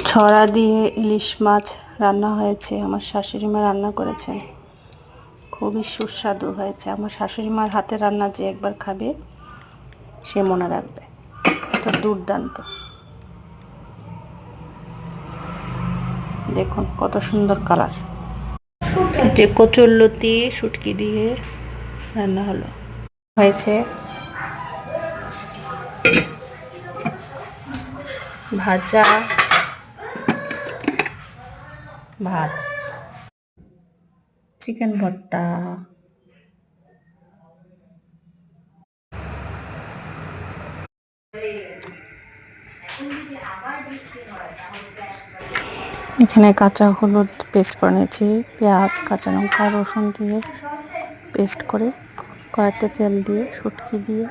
ছড়া দিয়ে ইলিশ মাছ রান্না হয়েছে, আমার শাশুড়ি মা রান্না করেছেন। খুবই সুস্বাদু হয়েছে। আমার শাশুড়ি মার হাতে রান্না যে একবার খাবে সে মনে রাখবে, এটা দুর্দান্ত। দেখুন কত সুন্দর কালার। যে কচুরলতি শুটকি দিয়ে রান্না হয়েছে, ভাজা, ভাত, চিকেন ভর্তা। এখানে কাঁচা হলুদ পেস্ট করে নিয়েছি, পেঁয়াজ, কাঁচা লঙ্কা, রসুন দিয়ে পেস্ট করে কড়াইতে তেল দিয়ে শুটকি দিয়ে